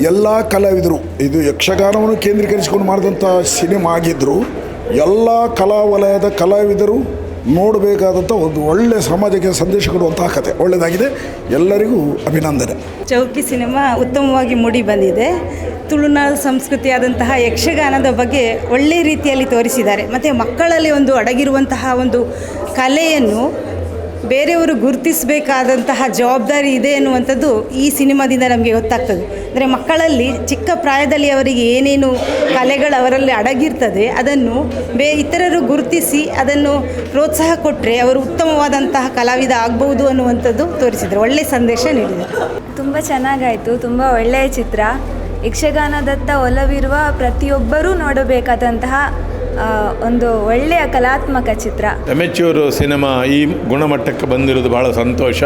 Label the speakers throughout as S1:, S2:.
S1: ಎಲ್ಲ ಕಲಾವಿದರು, ಇದು ಯಕ್ಷಗಾನವನ್ನು ಕೇಂದ್ರೀಕರಿಸಿಕೊಂಡು ಮಾಡಿದಂಥ ಸಿನಿಮಾ ಆಗಿದ್ದರು, ಎಲ್ಲ ಕಲಾವಲಯದ ಕಲಾವಿದರು ನೋಡಬೇಕಾದಂಥ ಒಂದು ಒಳ್ಳೆಯ ಸಮಾಜಕ್ಕೆ ಸಂದೇಶ ಕೊಡುವಂತಹ ಕಥೆ. ಒಳ್ಳೆಯದಾಗಿದೆ, ಎಲ್ಲರಿಗೂ ಅಭಿನಂದನೆ.
S2: ಚೌಕಿ ಸಿನಿಮಾ ಉತ್ತಮವಾಗಿ ಮೂಡಿ ಬಂದಿದೆ. ತುಳುನಾಡು ಸಂಸ್ಕೃತಿಯಾದಂತಹ ಯಕ್ಷಗಾನದ ಬಗ್ಗೆ ಒಳ್ಳೆಯ ರೀತಿಯಲ್ಲಿ ತೋರಿಸಿದ್ದಾರೆ. ಮತ್ತು ಮಕ್ಕಳಲ್ಲಿ ಒಂದು ಅಡಗಿರುವಂತಹ ಒಂದು ಕಲೆಯನ್ನು ಬೇರೆಯವರು ಗುರುತಿಸಬೇಕಾದಂತಹ ಜವಾಬ್ದಾರಿ ಇದೆ ಎನ್ನುವಂಥದ್ದು ಈ ಸಿನಿಮಾದಿಂದ ನಮಗೆ ಗೊತ್ತಾಗ್ತದೆ. ಅಂದರೆ ಮಕ್ಕಳಲ್ಲಿ ಚಿಕ್ಕ ಪ್ರಾಯದಲ್ಲಿ ಅವರಿಗೆ ಏನೇನು ಕಲೆಗಳು ಅವರಲ್ಲಿ ಅಡಗಿರ್ತದೆ ಅದನ್ನು ಇತರರು ಗುರುತಿಸಿ ಅದನ್ನು ಪ್ರೋತ್ಸಾಹ ಕೊಟ್ಟರೆ ಅವರು ಉತ್ತಮವಾದಂತಹ ಕಲಾವಿದ ಆಗ್ಬೋದು ಅನ್ನುವಂಥದ್ದು ತೋರಿಸಿದರು. ಒಳ್ಳೆಯ ಸಂದೇಶ ನೀಡಿದರು.
S3: ತುಂಬ ಚೆನ್ನಾಗಾಯಿತು. ತುಂಬ ಒಳ್ಳೆಯ ಚಿತ್ರ. ಯಕ್ಷಗಾನದತ್ತ ಒಲವಿರುವ ಪ್ರತಿಯೊಬ್ಬರೂ ನೋಡಬೇಕಾದಂತಹ ಒಂದು ಒಳ್ಳೆಯ ಕಲಾತ್ಮಕ ಚಿತ್ರ.
S4: ಅಮೆಚ್ಯೂರ್ ಸಿನಿಮಾ ಈ ಗುಣಮಟ್ಟಕ್ಕೆ ಬಂದಿರೋದು ಭಾಳ ಸಂತೋಷ.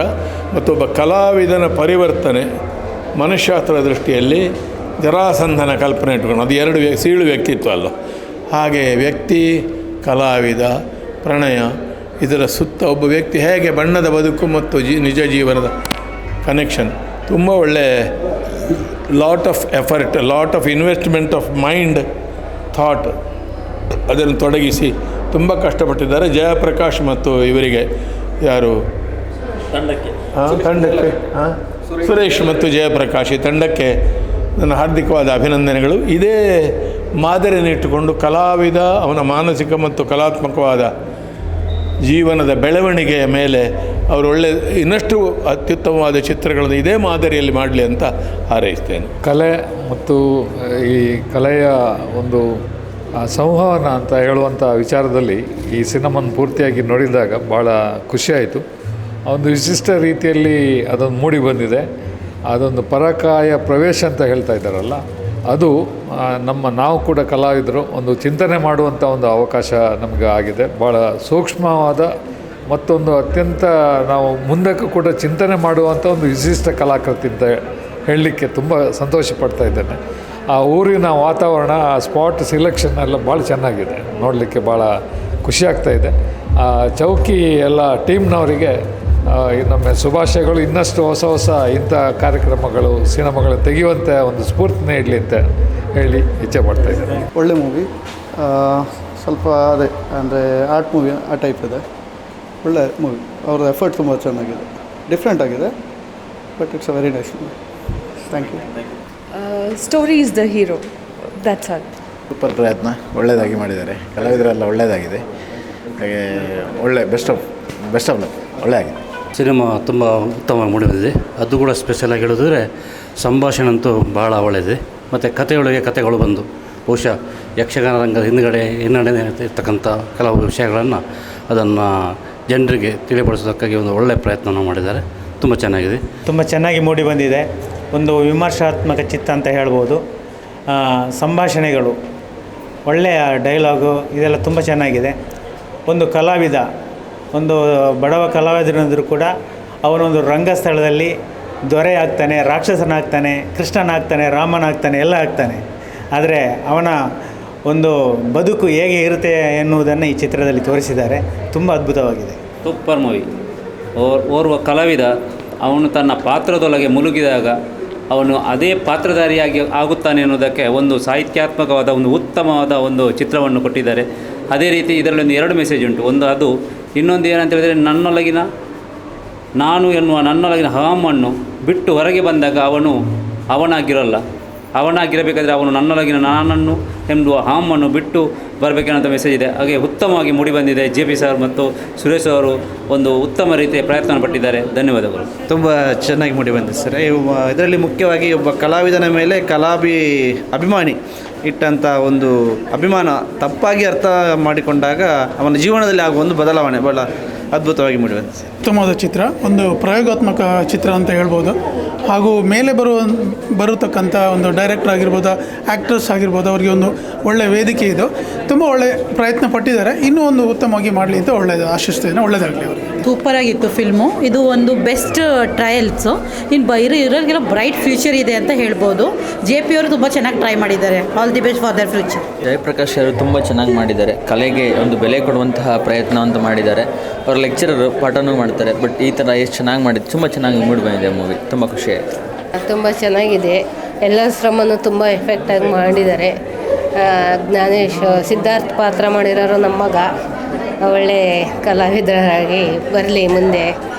S4: ಮತ್ತು ಒಬ್ಬ ಕಲಾವಿದನ ಪರಿವರ್ತನೆ ಮನುಷ್ಯಾಸ್ತ್ರ ದೃಷ್ಟಿಯಲ್ಲಿ ಜರಾಸಂಧನ ಕಲ್ಪನೆ ಇಟ್ಕೊಂಡು, ಅದು ಎರಡು ಸೀಳು ವ್ಯಕ್ತಿತ್ವ ಅಲ್ಲ, ಹಾಗೆ ವ್ಯಕ್ತಿ, ಕಲಾವಿದ, ಪ್ರಣಯ, ಇದರ ಸುತ್ತ ಒಬ್ಬ ವ್ಯಕ್ತಿ ಹೇಗೆ ಬಣ್ಣದ ಬದುಕು ಮತ್ತು ನಿಜ ಜೀವನದ ಕನೆಕ್ಷನ್, ತುಂಬ ಒಳ್ಳೆ lot of effort, lot of investment of mind, thought ಅದನ್ನು ತೊಡಗಿಸಿ ತುಂಬ ಕಷ್ಟಪಟ್ಟಿದ್ದಾರೆ. ಜಯಪ್ರಕಾಶ್ ಮತ್ತು ಇವರಿಗೆ ಯಾರು ತಂಡಕ್ಕೆ ಸುರೇಶ್ ಮತ್ತು ಜಯಪ್ರಕಾಶ್ ಈ ತಂಡಕ್ಕೆ ನನ್ನ ಹಾರ್ದಿಕವಾದ ಅಭಿನಂದನೆಗಳು. ಇದೇ ಮಾದರಿಯನ್ನು ಇಟ್ಟುಕೊಂಡು ಕಲಾವಿದ ಅವನ ಮಾನಸಿಕ ಮತ್ತು ಕಲಾತ್ಮಕವಾದ ಜೀವನದ ಬೆಳವಣಿಗೆಯ ಮೇಲೆ ಅವರು ಒಳ್ಳೆ ಇನ್ನಷ್ಟು ಅತ್ಯುತ್ತಮವಾದ ಚಿತ್ರಗಳನ್ನು ಇದೇ ಮಾದರಿಯಲ್ಲಿ ಮಾಡಲಿ ಅಂತ ಹಾರೈಸ್ತೇನೆ.
S5: ಕಲೆ ಮತ್ತು ಈ ಕಲೆಯ ಒಂದು ಸಂವಹನ ಅಂತ ಹೇಳುವಂಥ ವಿಚಾರದಲ್ಲಿ ಈ ಸಿನಿಮಾನ ಪೂರ್ತಿಯಾಗಿ ನೋಡಿದಾಗ ಭಾಳ ಖುಷಿಯಾಯಿತು. ಒಂದು ವಿಶಿಷ್ಟ ರೀತಿಯಲ್ಲಿ ಅದೊಂದು ಮೂಡಿ ಬಂದಿದೆ. ಅದೊಂದು ಪರಕಾಯ ಪ್ರವೇಶ ಅಂತ ಹೇಳ್ತಾ ಇದ್ದಾರಲ್ಲ, ಅದು ನಾವು ಕೂಡ ಕಲಾವಿದರು ಒಂದು ಚಿಂತನೆ ಮಾಡುವಂಥ ಒಂದು ಅವಕಾಶ ನಮಗೆ ಆಗಿದೆ. ಭಾಳ ಸೂಕ್ಷ್ಮವಾದ ಮತ್ತೊಂದು ಅತ್ಯಂತ ನಾವು ಮುಂದಕ್ಕೂ ಕೂಡ ಚಿಂತನೆ ಮಾಡುವಂಥ ಒಂದು ವಿಶಿಷ್ಟ ಕಲಾಕೃತಿ ಅಂತ ಹೇಳಲಿಕ್ಕೆ ತುಂಬ ಸಂತೋಷ ಪಡ್ತಾ ಇದ್ದೇನೆ. ಆ ಊರಿನ ವಾತಾವರಣ, ಆ ಸ್ಪಾಟ್ ಸಿಲೆಕ್ಷನ್ ಎಲ್ಲ ಭಾಳ ಚೆನ್ನಾಗಿದೆ, ನೋಡಲಿಕ್ಕೆ ಭಾಳ ಖುಷಿಯಾಗ್ತಾಯಿದೆ. ಚೌಕಿ ಎಲ್ಲ ಟೀಮ್ನವರಿಗೆ ನಮ್ಮ ಶುಭಾಶಯಗಳು. ಇನ್ನಷ್ಟು ಹೊಸ ಹೊಸ ಇಂಥ ಕಾರ್ಯಕ್ರಮಗಳು, ಸಿನಿಮಾಗಳು ತೆಗೆಯುವಂಥ ಒಂದು ಸ್ಫೂರ್ತಿ ನೀಡಲಿ ಅಂತ ಹೇಳಿ ಇಚ್ಛೆ ಪಡ್ತಾಯಿದ್ದೇನೆ.
S6: ಒಳ್ಳೆ ಮೂವಿ, ಸ್ವಲ್ಪ ಅದೇ ಅಂದರೆ ಆರ್ಟ್ ಮೂವಿ ಆ ಟೈಪ್ ಇದೆ. ಒಳ್ಳೆ ಮೂವಿ, ಅವ್ರದ್ದು ಎಫರ್ಟ್ ತುಂಬ ಚೆನ್ನಾಗಿದೆ, ಡಿಫ್ರೆಂಟ್ ಆಗಿದೆ, but it's a very nice movie. Thank you.
S2: Story is the hero, that's all.
S7: Super ಪ್ರಯತ್ನ, ಒಳ್ಳೆಯದಾಗಿ ಮಾಡಿದ್ದಾರೆ. ಕಲಾವಿದರೆಲ್ಲ ಒಳ್ಳೆಯದಾಗಿದೆ. ಹಾಗೆ ಒಳ್ಳೆ ಬೆಸ್ಟ್ ಆಫ್ ಲಕ್, ಒಳ್ಳೆ ಆಗಿದೆ.
S8: ಸಿನಿಮಾ ತುಂಬ ಉತ್ತಮವಾಗಿ ಮೂಡಿಬಂದಿದೆ. ಅದು ಕೂಡ ಸ್ಪೆಷಲಾಗಿ ಹೇಳಿದ್ರೆ ಸಂಭಾಷಣೆ ಅಂತೂ ಭಾಳ ಒಳ್ಳೆಯದಿದೆ. ಮತ್ತು ಕಥೆಯೊಳಗೆ ಕಥೆಗಳು ಬಂದು ಬಹುಶಃ ಯಕ್ಷಗಾನ ರಂಗದ ಹಿನ್ನಡೆ ಇರ್ತಕ್ಕಂಥ ಕೆಲವು ವಿಷಯಗಳನ್ನು ಅದನ್ನು ಜನರಿಗೆ ತಿಳಿಪಡಿಸೋದಕ್ಕಾಗಿ ಒಂದು ಒಳ್ಳೆಯ ಪ್ರಯತ್ನ ಮಾಡಿದ್ದಾರೆ. ತುಂಬ ಚೆನ್ನಾಗಿದೆ,
S9: ತುಂಬ ಚೆನ್ನಾಗಿ ಮೂಡಿ ಬಂದಿದೆ. ಒಂದು ವಿಮರ್ಶಾತ್ಮಕ ಚಿತ್ತ ಅಂತ ಹೇಳ್ಬೋದು. ಸಂಭಾಷಣೆಗಳು, ಒಳ್ಳೆಯ ಡೈಲಾಗು, ಇದೆಲ್ಲ ತುಂಬ ಚೆನ್ನಾಗಿದೆ. ಒಂದು ಕಲಾವಿದ, ಒಂದು ಬಡವ ಕಲಾವಿದನಾದರೂ ಕೂಡ ಅವನೊಂದು ರಂಗಸ್ಥಳದಲ್ಲಿ ದೊರೆ ಆಗ್ತಾನೆ, ರಾಕ್ಷಸನಾಗ್ತಾನೆ, ಕೃಷ್ಣನಾಗ್ತಾನೆ, ರಾಮನಾಗ್ತಾನೆ, ಎಲ್ಲ ಆಗ್ತಾನೆ. ಆದರೆ ಅವನ ಒಂದು ಬದುಕು ಹೇಗೆ ಇರುತ್ತೆ ಎನ್ನುವುದನ್ನು ಈ ಚಿತ್ರದಲ್ಲಿ ತೋರಿಸಿದ್ದಾರೆ. ತುಂಬ ಅದ್ಭುತವಾಗಿದೆ.
S10: Super movie. ಓರ್ವ ಕಲಾವಿದ ಅವನು ತನ್ನ ಪಾತ್ರದೊಳಗೆ ಮುಳುಗಿದಾಗ ಅವನು ಅದೇ ಪಾತ್ರಧಾರಿಯಾಗಿ ಆಗುತ್ತಾನೆ ಅನ್ನೋದಕ್ಕೆ ಒಂದು ಸಾಹಿತ್ಯಾತ್ಮಕವಾದ ಒಂದು ಉತ್ತಮವಾದ ಒಂದು ಚಿತ್ರವನ್ನು ಕೊಟ್ಟಿದ್ದಾರೆ. ಅದೇ ರೀತಿ ಇದರಲ್ಲಿ ಒಂದು ಎರಡು ಮೆಸೇಜ್ ಉಂಟು. ಒಂದು ಅದು, ಇನ್ನೊಂದು ಏನಂತ ಹೇಳಿದರೆ ನನ್ನೊಳಗಿನ ಹಾಮನ್ನು ಬಿಟ್ಟು ಹೊರಗೆ ಬಂದಾಗ ಅವನು ಅವನಾಗಿರಬೇಕಾದ್ರೆ ಅವನು ನನ್ನೊಳಗಿನ ನಾನನ್ನು ಎಂಬುವ ಹಾಮನ್ನು ಬಿಟ್ಟು ಬರಬೇಕನ್ನೋ ಮೆಸೇಜ್ ಇದೆ. ಹಾಗೆ ಉತ್ತಮವಾಗಿ ಮೂಡಿಬಂದಿದೆ. JP ಸರ್ ಮತ್ತು ಸುರೇಶ್ ಅವರು ಒಂದು ಉತ್ತಮ ರೀತಿಯ ಪ್ರಯತ್ನ ಪಟ್ಟಿದ್ದಾರೆ. ಧನ್ಯವಾದಗಳು.
S11: ತುಂಬ ಚೆನ್ನಾಗಿ ಮೂಡಿಬಂದಿದೆ ಸರ್. ಇದರಲ್ಲಿ ಮುಖ್ಯವಾಗಿ ಒಬ್ಬ ಕಲಾವಿದನ ಮೇಲೆ ಅಭಿಮಾನಿ ಇಟ್ಟಂಥ ಒಂದು ಅಭಿಮಾನ ತಪ್ಪಾಗಿ ಅರ್ಥ ಮಾಡಿಕೊಂಡಾಗ ಅವನ ಜೀವನದಲ್ಲಿ ಆಗುವ ಒಂದು ಬದಲಾವಣೆ ಭಾಳ ಅದ್ಭುತವಾಗಿ ಮೂಡಿಬಂದಿದೆ.
S12: ಉತ್ತಮವಾದ ಚಿತ್ರ, ಒಂದು ಪ್ರಯೋಗಾತ್ಮಕ ಚಿತ್ರ ಅಂತ ಹೇಳ್ಬೋದು. ಹಾಗೂ ಮೇಲೆ ಬರತಕ್ಕಂಥ ಒಂದು ಡೈರೆಕ್ಟರ್ ಆಗಿರ್ಬೋದು, ಆ್ಯಕ್ಟರ್ಸ್ ಆಗಿರ್ಬೋದು, ಅವರಿಗೆ ಒಂದು ಒಳ್ಳೆಯ ವೇದಿಕೆ ಇದು. ತುಂಬ ಒಳ್ಳೆ ಪ್ರಯತ್ನ ಪಟ್ಟಿದ್ದಾರೆ. ಇನ್ನೂ ಒಂದು ಉತ್ತಮವಾಗಿ ಮಾಡಲಿ ಅಂತ ಒಳ್ಳೆಯದು ಆಶಿಸ್ತೇನೆ. ಒಳ್ಳೆಯದಾಗಲಿ ಅವರಿಗೆ.
S13: ಸೂಪರಾಗಿತ್ತು ಫಿಲ್ಮು. ಇದು ಒಂದು ಬೆಸ್ಟ್ ಟ್ರಯಲ್ಸು. ಇನ್ನು ಇರೋರಿಗೆಲ್ಲ ಬ್ರೈಟ್ ಫ್ಯೂಚರ್ ಇದೆ ಅಂತ ಹೇಳ್ಬೋದು. JP ಅವರು ತುಂಬ ಚೆನ್ನಾಗಿ ಟ್ರೈ ಮಾಡಿದ್ದಾರೆ. All the best for there future.
S14: Jayaprakash ಅವರು ತುಂಬ ಚೆನ್ನಾಗಿ ಮಾಡಿದ್ದಾರೆ. ಕಲೆಗೆ ಒಂದು ಬೆಲೆ ಕೊಡುವಂತಹ ಪ್ರಯತ್ನ ಅಂತ ಮಾಡಿದ್ದಾರೆ. ಅವರು ಲೆಕ್ಚರರು, ಪಾಠನೂ ಮಾಡ್ತಾರೆ. ಬಟ್ ಈ ಥರ ಎಷ್ಟು ಚೆನ್ನಾಗಿ ಮಾಡಿದ್ದು, ತುಂಬ ಚೆನ್ನಾಗಿ ಮೂಡಿ ಬಂದಿದೆ ಮೂವಿ. ತುಂಬ ಖುಷಿ ಆಯಿತು.
S15: ತುಂಬ ಚೆನ್ನಾಗಿದೆ. ಎಲ್ಲ ಶ್ರಮನೂ ತುಂಬ ಎಫೆಕ್ಟಾಗಿ ಮಾಡಿದ್ದಾರೆ. ಜ್ಞಾನೇಶ್ ಸಿದ್ಧಾರ್ಥ್ ಪಾತ್ರ ಮಾಡಿರೋರು ನಮ್ಮ ಮಗ ಒಳ್ಳೆ ಕಲಾವಿದರಾಗಿ ಬರಲಿ, ಮುಂದೆ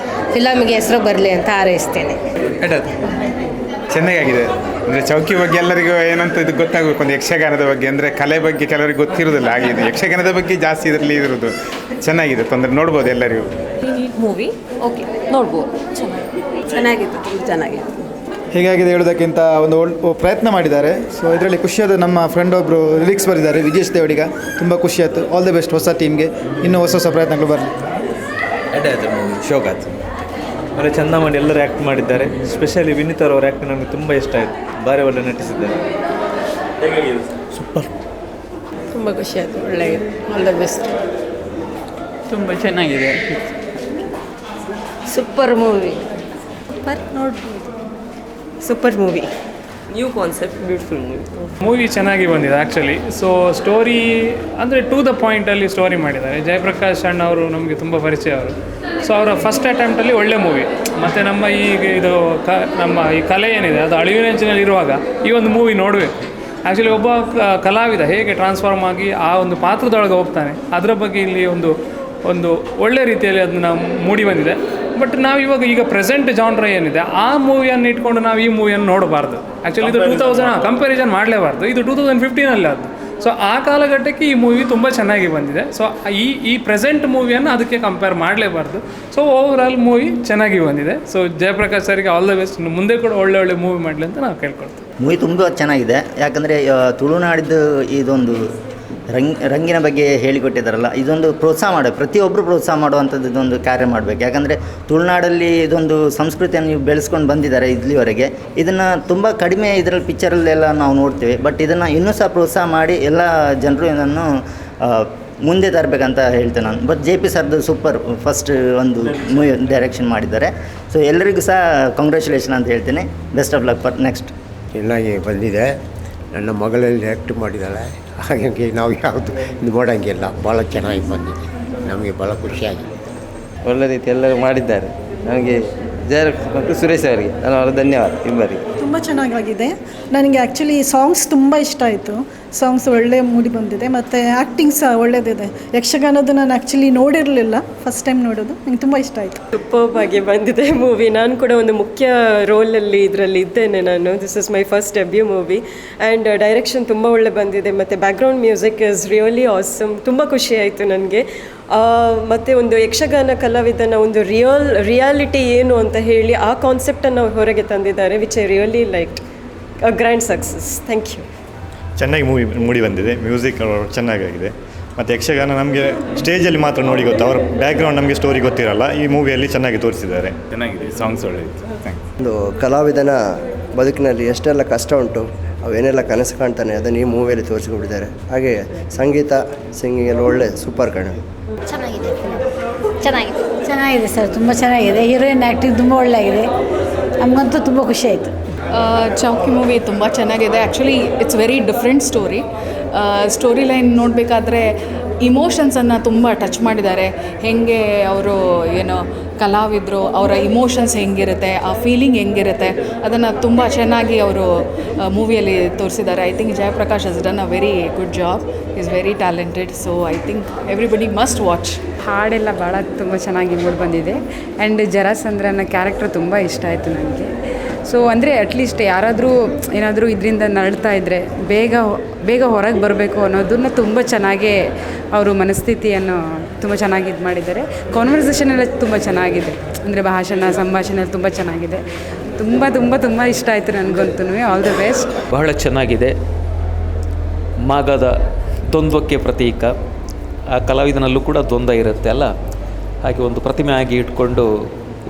S15: ಫಿಲಮಿಗೆ ಹೆಸರು ಬರಲಿ ಅಂತ ಹಾರೈಸ್ತೇನೆ.
S16: ಚೆನ್ನಾಗಿದೆ. ಅಂದರೆ ಚೌಕಿ ಬಗ್ಗೆ ಎಲ್ಲರಿಗೂ ಏನಂತ ಇದು ಗೊತ್ತಾಗಬೇಕು, ಒಂದು ಯಕ್ಷಗಾನದ ಬಗ್ಗೆ ಅಂದರೆ ಕಲೆ ಬಗ್ಗೆ ಕೆಲವರಿಗೆ ಗೊತ್ತಿರೋದಿಲ್ಲ. ಹಾಗೆ ಯಕ್ಷಗಾನದ ಬಗ್ಗೆ ಜಾಸ್ತಿ ಇದರಲ್ಲಿ ಇರೋದು ಚೆನ್ನಾಗಿದೆ, ತೊಂದರೆ ನೋಡ್ಬೋದು ಎಲ್ಲರಿಗೂ.
S17: ಮೂವಿ ಓಕೆ ನೋಡ್ಬೋದು, ಚೆನ್ನಾಗಿತ್ತು, ತುಂಬ ಚೆನ್ನಾಗಿತ್ತು.
S18: ಹೀಗಾಗಿದೆ ಹೇಳೋದಕ್ಕಿಂತ ಒಂದು ಪ್ರಯತ್ನ ಮಾಡಿದ್ದಾರೆ. ಸೊ ಇದರಲ್ಲಿ ಖುಷಿಯಾದ ನಮ್ಮ ಫ್ರೆಂಡ್ ಒಬ್ಬರು ಲಿರಿಕ್ಸ್ ಬರೆದಿದ್ದಾರೆ, ವಿಜೇಶ್ ದೇವಡಿಗ. ತುಂಬ ಖುಷಿಯಾಯಿತು. ಆಲ್ ದಿ ಬೆಸ್ಟ್ ಹೊಸ ಟೀಮ್ಗೆ, ಇನ್ನೂ ಹೊಸ ಹೊಸ ಪ್ರಯತ್ನಗಳು ಬರಲಿ.
S19: ಶೋಕ್ ಆಯ್ತು. ಅವರೇ ಚೆಂದ ಮಾಡಿ ಎಲ್ಲರೂ ಆ್ಯಕ್ಟ್ ಮಾಡಿದ್ದಾರೆ. ಸ್ಪೆಷಲಿ ವಿನೀತ್ ಅವರ ಆ್ಯಕ್ಟ್ ನನಗೆ ತುಂಬ ಇಷ್ಟ ಆಯಿತು. ಭಾರಿ ಒಳ್ಳೆ ನಟಿಸಿದ್ದಾರೆ.
S17: ಸೂಪರ್, ತುಂಬ ಖುಷಿ ಆಯಿತು. ಒಳ್ಳೆಯದು, ಆಲ್ ದ ಬೆಸ್ಟ್. ತುಂಬ ಚೆನ್ನಾಗಿದೆ.
S15: ಸೂಪರ್ ಮೂವಿ, ಸೂಪರ್ ನೋಡ್ಬೋದು.
S17: Super movie,
S20: new concept, beautiful
S21: movie ಚೆನ್ನಾಗಿ ಬಂದಿದೆ ಆ್ಯಕ್ಚುಲಿ. ಸೊ ಸ್ಟೋರಿ ಅಂದರೆ ಟು ದ ಪಾಯಿಂಟಲ್ಲಿ ಸ್ಟೋರಿ ಮಾಡಿದ್ದಾರೆ. ಜಯಪ್ರಕಾಶ್ ಅಣ್ಣ ಅವರು ನಮಗೆ ತುಂಬ ಪರಿಚಯ ಅವರು. ಸೊ ಅವರ ಫಸ್ಟ್ ಅಟೆಂಪ್ಟಲ್ಲಿ ಒಳ್ಳೆ ಮೂವಿ. ಮತ್ತು ನಮ್ಮ ಇದು ನಮ್ಮ ಈ ಕಲೆ ಏನಿದೆ ಅದು ಅಳಿವಿನಂಚಿನಲ್ಲಿ ಇರುವಾಗ ಈ ಒಂದು ಮೂವಿ ನೋಡಬೇಕು. ಆ್ಯಕ್ಚುಲಿ ಒಬ್ಬ ಕಲಾವಿದ ಹೇಗೆ ಟ್ರಾನ್ಸ್ಫಾರ್ಮ್ ಆಗಿ ಆ ಒಂದು ಪಾತ್ರದೊಳಗೆ ಹೋಗ್ತಾನೆ, ಅದರ ಬಗ್ಗೆ ಇಲ್ಲಿ ಒಂದು ಒಳ್ಳೆ ರೀತಿಯಲ್ಲಿ ಅದನ್ನು ಮೂಡಿ ಬಂದಿದೆ. ಬಟ್ ನಾವು ಈಗ ಪ್ರೆಸೆಂಟ್ ಜಾನ್ರ ಏನಿದೆ ಆ ಮೂವಿಯನ್ನು ಇಟ್ಕೊಂಡು ನಾವು ಈ ಮೂವಿಯನ್ನು ನೋಡಬಾರ್ದು. ಆ್ಯಕ್ಚುಲಿ ಇದು 2000 ಕಂಪ್ಯಾರಿಸನ್ ಮಾಡಲೇಬಾರ್ದು. ಇದು 2015 ಅದು. ಸೊ ಆ ಕಾಲಘಟ್ಟಕ್ಕೆ ಈ ಮೂವಿ ತುಂಬ ಚೆನ್ನಾಗಿ ಬಂದಿದೆ. ಸೊ ಈ ಪ್ರೆಸೆಂಟ್ ಮೂವಿಯನ್ನು ಅದಕ್ಕೆ ಕಂಪೇರ್ ಮಾಡಲೇಬಾರ್ದು. ಸೊ ಓವರಾಲ್ ಮೂವಿ ಚೆನ್ನಾಗಿ ಬಂದಿದೆ. ಸೊ ಜಯಪ್ರಕಾಶ್ ಸರಿಗೆ ಆಲ್ ದ ಬೆಸ್ಟ್. ಮುಂದೆ ಕೂಡ ಒಳ್ಳೆ ಮೂವಿ ಮಾಡಲಿ ಅಂತ ನಾವು ಕೇಳ್ಕೊಳ್ತೀವಿ.
S22: ಮೂವಿ ತುಂಬ ಚೆನ್ನಾಗಿದೆ. ಯಾಕಂದರೆ ತುಳುನಾಡಿದ್ದು ಇದೊಂದು ರಂಗಿನ ಬಗ್ಗೆ ಹೇಳಿಕೊಟ್ಟಿದ್ದಾರಲ್ಲ, ಇದೊಂದು ಪ್ರೋತ್ಸಾಹ ಪ್ರತಿಯೊಬ್ಬರು ಪ್ರೋತ್ಸಾಹ ಮಾಡುವಂಥದ್ದು ಇದೊಂದು ಕಾರ್ಯ ಮಾಡಬೇಕು. ಯಾಕಂದರೆ ತುಳುನಾಡಲ್ಲಿ ಇದೊಂದು ಸಂಸ್ಕೃತಿಯನ್ನು ನೀವು ಬೆಳೆಸ್ಕೊಂಡು ಬಂದಿದ್ದಾರೆ ಇಲ್ಲಿವರೆಗೆ. ಇದನ್ನು ತುಂಬ ಕಡಿಮೆ ಇದರಲ್ಲಿ ಪಿಕ್ಚರಲ್ಲೆಲ್ಲ ನಾವು ನೋಡ್ತೇವೆ. ಬಟ್ ಇದನ್ನು ಇನ್ನೂ ಸಹ ಪ್ರೋತ್ಸಾಹ ಮಾಡಿ ಎಲ್ಲ ಜನರು ಇದನ್ನು ಮುಂದೆ ತರಬೇಕಂತ ಹೇಳ್ತೇನೆ ನಾನು. ಬಟ್ JP ಸರ್ದು ಸೂಪರ್ ಫಸ್ಟ್ ಒಂದು ಮೂವಿ ಡೈರೆಕ್ಷನ್ ಮಾಡಿದ್ದಾರೆ. ಸೊ ಎಲ್ಲರಿಗೂ ಸಹ ಕಂಗ್ರ್ಯಾಚುಲೇಷನ್ ಅಂತ ಹೇಳ್ತೇನೆ. Best of luck for next.
S23: ಚೆನ್ನಾಗಿ ಬಂದಿದೆ. ನನ್ನ ಮಗಳಲ್ಲಿ ಆ್ಯಕ್ಟ್ ಮಾಡಿದ್ದಾಳೆ. ಹಾಗಾಗಿ ನಾವು ಯಾವುದು ಇದು ಮಾಡೋಂಗಿಲ್ಲ. ಭಾಳ ಚೆನ್ನಾಗಿ ಬಂದಿದೆ, ನಮಗೆ ಭಾಳ ಖುಷಿಯಾಗಿದೆ.
S24: ಒಳ್ಳೆ ರೀತಿ ಎಲ್ಲರೂ ಮಾಡಿದ್ದಾರೆ. ನನಗೆ ಮತ್ತು ಸುರೇಶ್ ಅವರಿಗೆ ನಾನು ಅವರ ಧನ್ಯವಾದ ಇಬ್ಬರಿಗೆ.
S25: ತುಂಬ ಚೆನ್ನಾಗಾಗಿದೆ. ನನಗೆ ಆ್ಯಕ್ಚುಲಿ ಸಾಂಗ್ಸ್ ತುಂಬ ಇಷ್ಟ ಆಯಿತು. ಸಾಂಗ್ಸ್ ಒಳ್ಳೆ ಮೂಡಿ ಬಂದಿದೆ ಮತ್ತು ಆ್ಯಕ್ಟಿಂಗ್ ಸಹ ಒಳ್ಳೆಯದಿದೆ. ಯಕ್ಷಗಾನದ್ದು ನಾನು ಆ್ಯಕ್ಚುಲಿ ನೋಡಿರಲಿಲ್ಲ, ಫಸ್ಟ್ ಟೈಮ್ ನೋಡೋದು. ನನಗೆ ತುಂಬ ಇಷ್ಟ ಆಯಿತು.
S20: ಸೂಪರ್ಬ್ ಆಗಿ ಬಂದಿದೆ ಮೂವಿ. ನಾನು ಕೂಡ ಒಂದು ಮುಖ್ಯ ರೋಲಲ್ಲಿ ಇದರಲ್ಲಿ ಇದ್ದೇನೆ ನಾನು. This is my first debut movie and direction ತುಂಬ ಒಳ್ಳೆ ಬಂದಿದೆ. ಮತ್ತು background music is really awesome. ತುಂಬ ಖುಷಿ ಆಯಿತು ನನಗೆ. ಮತ್ತು ಒಂದು ಯಕ್ಷಗಾನ ಕಲಾವಿದನ ಒಂದು ರಿಯಾಲಿಟಿ ಏನು ಅಂತ ಹೇಳಿ ಆ ಕಾನ್ಸೆಪ್ಟನ್ನು ಹೊರಗೆ ತಂದಿದ್ದಾರೆ, which I really like. A grand success. Thank you.
S26: ಚೆನ್ನಾಗಿ ಮೂಡಿ ಬಂದಿದೆ. ಮ್ಯೂಸಿಕ್ ಚೆನ್ನಾಗಿದೆ. ಮತ್ತು ಯಕ್ಷಗಾನ ನಮಗೆ ಸ್ಟೇಜಲ್ಲಿ ಮಾತ್ರ ನೋಡಿ ಗೊತ್ತು, ಅವರ ಬ್ಯಾಕ್ಗ್ರೌಂಡ್ ನಮಗೆ ಸ್ಟೋರಿ ಗೊತ್ತಿರಲ್ಲ. ಈ ಮೂವಿಯಲ್ಲಿ ಚೆನ್ನಾಗಿ ತೋರಿಸಿದ್ದಾರೆ. ಚೆನ್ನಾಗಿದೆ, ಸಾಂಗ್ಸ್ ಒಳ್ಳೆಯಿತ್ತು.
S27: ಒಂದು ಕಲಾವಿದನ ಬದುಕಿನಲ್ಲಿ ಎಷ್ಟೆಲ್ಲ ಕಷ್ಟ ಉಂಟು, ಅವೇನೆಲ್ಲ ಕನಸು ಕಾಣ್ತಾನೆ, ಅದನ್ನು ಈ ಮೂವಿಯಲ್ಲಿ ತೋರಿಸಿಕೊಟ್ಟಿದ್ದಾರೆ. ಹಾಗೆ ಸಂಗೀತ ಸಿಂಗಿಂಗ್ ಎಲ್ಲ ಒಳ್ಳೆ ಸೂಪರ್ ಕಣ.
S28: ಚೆನ್ನಾಗಿದೆ ಸರ್, ತುಂಬ ಚೆನ್ನಾಗಿದೆ. ಹೀರೋಯಿನ್ ಆ್ಯಕ್ಟಿಂಗ್ ತುಂಬ ಒಳ್ಳೆಯಾಗಿದೆ. ನಮಗಂತೂ ತುಂಬ ಖುಷಿ ಆಯಿತು.
S29: ಚೌಕಿ ಮೂವಿ ತುಂಬ ಚೆನ್ನಾಗಿದೆ. Actually it's very different story line ನೋಡಬೇಕಾದ್ರೆ ಇಮೋಷನ್ಸನ್ನು ತುಂಬ ಟಚ್ ಮಾಡಿದ್ದಾರೆ. ಹೇಗೆ ಅವರು ಕಲಾವಿದರು ಅವರ ಇಮೋಷನ್ಸ್ ಹೆಂಗಿರುತ್ತೆ, ಆ ಫೀಲಿಂಗ್ ಹೆಂಗಿರುತ್ತೆ, ಅದನ್ನು ತುಂಬ ಚೆನ್ನಾಗಿ ಅವರು ಮೂವಿಯಲ್ಲಿ ತೋರಿಸಿದ್ದಾರೆ. I think Jayaprakash has done a very good job. Is very talented. So I think everybody must watch.
S30: ಹಾಡೆಲ್ಲ ಭಾಳ ತುಂಬ ಚೆನ್ನಾಗಿ ಮೂಡಿ ಬಂದಿದೆ. ಆ್ಯಂಡ್ ಜರಾಸಂದ್ರನ ಕ್ಯಾರೆಕ್ಟರ್ ತುಂಬ ಇಷ್ಟ ಆಯಿತು ನನಗೆ. ಸೊ ಅಂದರೆ ಅಟ್ಲೀಸ್ಟ್ ಯಾರಾದರೂ ಏನಾದರೂ ಇದರಿಂದ ನರಳ್ತಾ ಇದ್ದರೆ ಬೇಗ ಹೊರಗೆ ಬರಬೇಕು ಅನ್ನೋದನ್ನು ತುಂಬ ಚೆನ್ನಾಗೇ ಅವರು ಮನಸ್ಥಿತಿಯನ್ನು ತುಂಬ ಚೆನ್ನಾಗಿ ಇದು ಮಾಡಿದ್ದಾರೆ. ಕಾನ್ವರ್ಸೇಷನ್ ಎಲ್ಲ ತುಂಬ ಚೆನ್ನಾಗಿದೆ. ಅಂದರೆ ಸಂಭಾಷಣೆ ತುಂಬ ಚೆನ್ನಾಗಿದೆ. ತುಂಬ ತುಂಬ ತುಂಬ ಇಷ್ಟ ಆಯಿತು ನನಗಂತೂ. All the best.
S10: ಬಹಳ ಚೆನ್ನಾಗಿದೆ. ಮಾಗದ ದ್ವಂದ್ವಕ್ಕೆ ಪ್ರತೀಕ. ಆ ಕಲಾವಿದನಲ್ಲೂ ಕೂಡ ದ್ವಂದ್ವ ಇರುತ್ತೆ ಅಲ್ಲ, ಹಾಗೆ ಒಂದು ಪ್ರತಿಮೆ ಆಗಿ ಇಟ್ಕೊಂಡು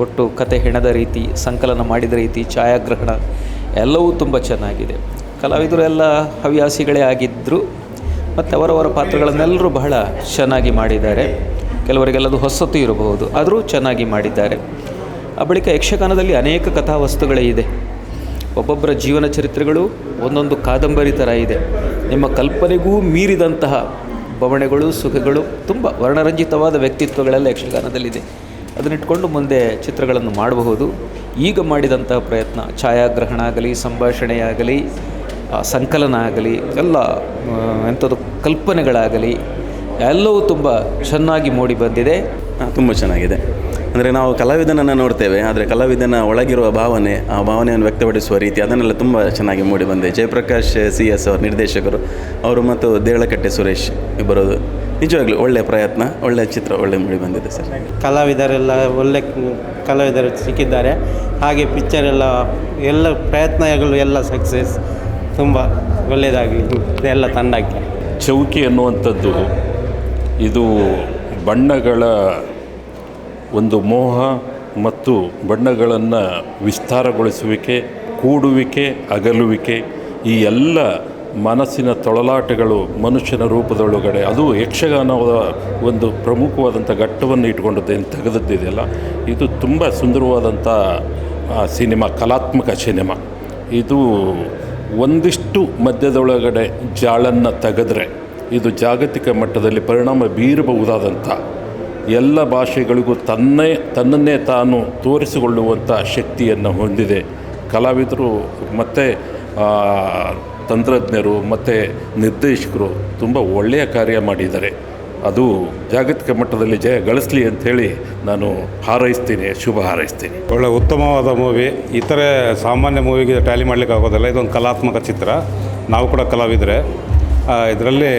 S10: ಒಟ್ಟು ಕತೆ ಹೆಣದ ರೀತಿ, ಸಂಕಲನ ಮಾಡಿದ ರೀತಿ, ಛಾಯಾಗ್ರಹಣ ಎಲ್ಲವೂ ತುಂಬ ಚೆನ್ನಾಗಿದೆ. ಕಲಾವಿದರು ಎಲ್ಲ ಹವ್ಯಾಸಿಗಳೇ ಆಗಿದ್ದರು ಮತ್ತು ಅವರವರ ಪಾತ್ರಗಳನ್ನೆಲ್ಲರೂ ಬಹಳ ಚೆನ್ನಾಗಿ ಮಾಡಿದ್ದಾರೆ. ಕೆಲವರಿಗೆಲ್ಲದು ಹೊಸತು ಇರಬಹುದು, ಆದರೂ ಚೆನ್ನಾಗಿ ಮಾಡಿದ್ದಾರೆ. ಆ ಬಳಿಕ ಯಕ್ಷಗಾನದಲ್ಲಿ ಅನೇಕ ಕಥಾವಸ್ತುಗಳೇ ಇದೆ. ಒಬ್ಬೊಬ್ಬರ ಜೀವನ ಚರಿತ್ರೆಗಳು ಒಂದೊಂದು ಕಾದಂಬರಿ ಥರ ಇದೆ. ನಿಮ್ಮ ಕಲ್ಪನೆಗೂ ಮೀರಿದಂತಹ ಬವಣೆಗಳು, ಸುಖಗಳು, ತುಂಬ ವರ್ಣರಂಜಿತವಾದ ವ್ಯಕ್ತಿತ್ವಗಳೆಲ್ಲ ಯಕ್ಷಗಾನದಲ್ಲಿದೆ. ಅದನ್ನಿಟ್ಕೊಂಡು ಮುಂದೆ ಚಿತ್ರಗಳನ್ನು ಮಾಡಬಹುದು.
S1: ಈಗ ಮಾಡಿದಂತಹ ಪ್ರಯತ್ನ ಛಾಯಾಗ್ರಹಣ ಆಗಲಿ, ಸಂಭಾಷಣೆಯಾಗಲಿ, ಸಂಕಲನ ಆಗಲಿ, ಎಲ್ಲ ಎಂಥದ್ದು ಕಲ್ಪನೆಗಳಾಗಲಿ ಎಲ್ಲವೂ ತುಂಬ ಚೆನ್ನಾಗಿ ಮೂಡಿ ಬಂದಿದೆ.
S2: ತುಂಬ ಚೆನ್ನಾಗಿದೆ. ಅಂದರೆ ನಾವು ಕಲಾವಿದನನ್ನು ನೋಡ್ತೇವೆ, ಆದರೆ ಕಲಾವಿದನ ಒಳಗಿರುವ ಭಾವನೆ, ಆ ಭಾವನೆಯನ್ನು ವ್ಯಕ್ತಪಡಿಸುವ ರೀತಿ ಅದನ್ನೆಲ್ಲ ತುಂಬ ಚೆನ್ನಾಗಿ ಮೂಡಿ ಬಂದಿದೆ. ಜಯಪ್ರಕಾಶ್ CS ಅವರು ನಿರ್ದೇಶಕರು, ಅವರು ಮತ್ತು ದೇಳಕಟ್ಟೆ ಸುರೇಶ್ ಇಬ್ಬರದು ನಿಜವಾಗ್ಲೂ ಒಳ್ಳೆಯ ಪ್ರಯತ್ನ, ಒಳ್ಳೆಯ ಚಿತ್ರ, ಒಳ್ಳೆ ಮೂಡಿ ಬಂದಿದೆ ಸರ್.
S3: ಕಲಾವಿದರೆಲ್ಲ ಒಳ್ಳೆ ಕಲಾವಿದರು ಸಿಕ್ಕಿದ್ದಾರೆ. ಹಾಗೆ ಎಲ್ಲ ಪ್ರಯತ್ನಗಳು ಎಲ್ಲ ಸಕ್ಸಸ್, ತುಂಬ ಒಳ್ಳೆಯದಾಗಲಿ ಎಲ್ಲ ತಂಡಕ್ಕೆ.
S4: ಚೌಕಿ ಅನ್ನುವಂಥದ್ದು ಇದು ಬಣ್ಣಗಳ ಒಂದು ಮೋಹ ಮತ್ತು ಬಣ್ಣಗಳನ್ನು ವಿಸ್ತಾರಗೊಳಿಸುವಿಕೆ, ಕೂಡುವಿಕೆ, ಅಗಲುವಿಕೆ, ಈ ಎಲ್ಲ ಮನಸ್ಸಿನ ತೊಳಲಾಟಗಳು ಮನುಷ್ಯನ ರೂಪದೊಳಗಡೆ, ಅದು ಯಕ್ಷಗಾನದ ಒಂದು ಪ್ರಮುಖವಾದಂಥ ಘಟ್ಟವನ್ನು ಇಟ್ಕೊಂಡು ತೆಗೆದದ್ದಿದೆಯಲ್ಲ, ಇದು ತುಂಬ ಸುಂದರವಾದಂಥ ಸಿನಿಮಾ, ಕಲಾತ್ಮಕ ಸಿನಿಮಾ. ಇದು ಒಂದಿಷ್ಟು ಮಧ್ಯದೊಳಗಡೆ ಜಾಳನ್ನು ತೆಗೆದ್ರೆ ಇದು ಜಾಗತಿಕ ಮಟ್ಟದಲ್ಲಿ ಪರಿಣಾಮ ಬೀರಬಹುದಾದಂಥ, ಎಲ್ಲ ಭಾಷೆಗಳಿಗೂ ತನ್ನನ್ನೇ ತಾನು ತೋರಿಸಿಕೊಳ್ಳುವಂಥ ಶಕ್ತಿಯನ್ನು ಹೊಂದಿದೆ. ಕಲಾವಿದರು ಮತ್ತು ತಂತ್ರಜ್ಞರು ಮತ್ತು ನಿರ್ದೇಶಕರು ತುಂಬ ಒಳ್ಳೆಯ ಕಾರ್ಯ ಮಾಡಿದ್ದಾರೆ. ಅದು ಜಾಗತಿಕ ಮಟ್ಟದಲ್ಲಿ ಜಯ ಗಳಿಸಲಿ ಅಂಥೇಳಿ ನಾನು ಹಾರೈಸ್ತೀನಿ, ಶುಭ ಹಾರೈಸ್ತೀನಿ.
S5: ಒಳ್ಳೆ ಉತ್ತಮವಾದ ಮೂವಿ. ಇತರೆ ಸಾಮಾನ್ಯ ಮೂವಿಗೆ ಟ್ಯಾಲಿ ಮಾಡಲಿಕ್ಕೆ ಆಗೋದಿಲ್ಲ. ಇದೊಂದು ಕಲಾತ್ಮಕ ಚಿತ್ರ. ನಾವು ಕೂಡ ಕಲಾವಿದರೆ. ಇದರಲ್ಲಿ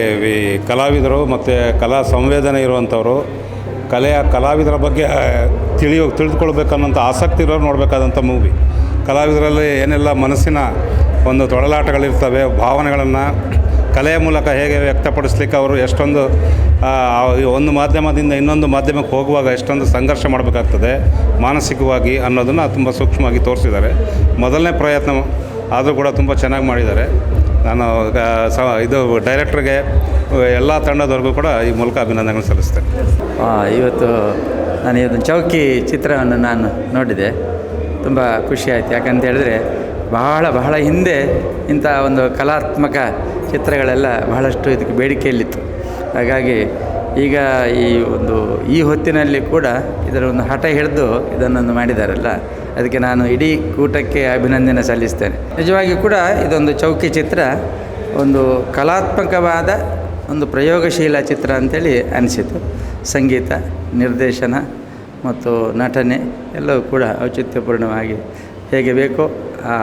S5: ಕಲಾವಿದರು ಮತ್ತು ಕಲಾ ಸಂವೇದನೆ ಇರುವಂಥವರು, ಕಲಾವಿದರ ಬಗ್ಗೆ ತಿಳಿದುಕೊಳ್ಬೇಕನ್ನೋಂಥ ಆಸಕ್ತಿ ಇರೋರು ನೋಡಬೇಕಾದಂಥ ಮೂವಿ. ಕಲಾವಿದರಲ್ಲಿ ಏನೆಲ್ಲ ಮನಸ್ಸಿನ ಒಂದು ತೊಳಲಾಟಗಳಿರ್ತವೆ, ಭಾವನೆಗಳನ್ನು ಕಲೆಯ ಮೂಲಕ ಹೇಗೆ ವ್ಯಕ್ತಪಡಿಸ್ಲಿಕ್ಕೆ ಅವರು ಎಷ್ಟೊಂದು ಒಂದು ಮಾಧ್ಯಮದಿಂದ ಇನ್ನೊಂದು ಮಾಧ್ಯಮಕ್ಕೆ ಹೋಗುವಾಗ ಎಷ್ಟೊಂದು ಸಂಘರ್ಷ ಮಾಡಬೇಕಾಗ್ತದೆ ಮಾನಸಿಕವಾಗಿ ಅನ್ನೋದನ್ನು ತುಂಬ ಸೂಕ್ಷ್ಮವಾಗಿ ತೋರಿಸಿದ್ದಾರೆ. ಮೊದಲನೇ ಪ್ರಯತ್ನ ಆದರೂ ಕೂಡ ತುಂಬ ಚೆನ್ನಾಗಿ ಮಾಡಿದ್ದಾರೆ. ನಾನು ಇದು ಡೈರೆಕ್ಟ್ರಿಗೆ, ಎಲ್ಲ ತಂಡದವರೆಗೂ ಕೂಡ ಈ ಮೂಲಕ ಅಭಿನಂದನೆ ಸಲ್ಲಿಸ್ತೇನೆ.
S6: ಇವತ್ತು ನಾನು ಇವತ್ತು ಚೌಕಿ ಚಿತ್ರವನ್ನು ನಾನು ನೋಡಿದೆ. ತುಂಬ ಖುಷಿಯಾಯಿತು. ಯಾಕಂತ ಹೇಳಿದ್ರೆ ಬಹಳ ಹಿಂದೆ ಇಂಥ ಒಂದು ಕಲಾತ್ಮಕ ಚಿತ್ರಗಳೆಲ್ಲ ಬಹಳಷ್ಟು ಇದಕ್ಕೆ ಬೇಡಿಕೆಯಲ್ಲಿತ್ತು. ಹಾಗಾಗಿ ಈಗ ಈ ಹೊತ್ತಿನಲ್ಲಿ ಕೂಡ ಇದರ ಒಂದು ಹಠ ಹಿಡಿದು ಇದನ್ನೊಂದು ಮಾಡಿದ್ದಾರಲ್ಲ, ಅದಕ್ಕೆ ನಾನು ಇಡೀ ಕೂಟಕ್ಕೆ ಅಭಿನಂದನೆ ಸಲ್ಲಿಸ್ತೇನೆ. ನಿಜವಾಗಿ ಕೂಡ ಇದೊಂದು ಚೌಕಿ ಚಿತ್ರ ಒಂದು ಕಲಾತ್ಮಕವಾದ ಒಂದು ಪ್ರಯೋಗಶೀಲ ಚಿತ್ರ ಅಂಥೇಳಿ ಅನಿಸಿತು. ಸಂಗೀತ, ನಿರ್ದೇಶನ ಮತ್ತು ನಟನೆ ಎಲ್ಲವೂ ಕೂಡ ಔಚಿತ್ಯಪೂರ್ಣವಾಗಿ ಹೇಗೆ ಬೇಕೋ ಆ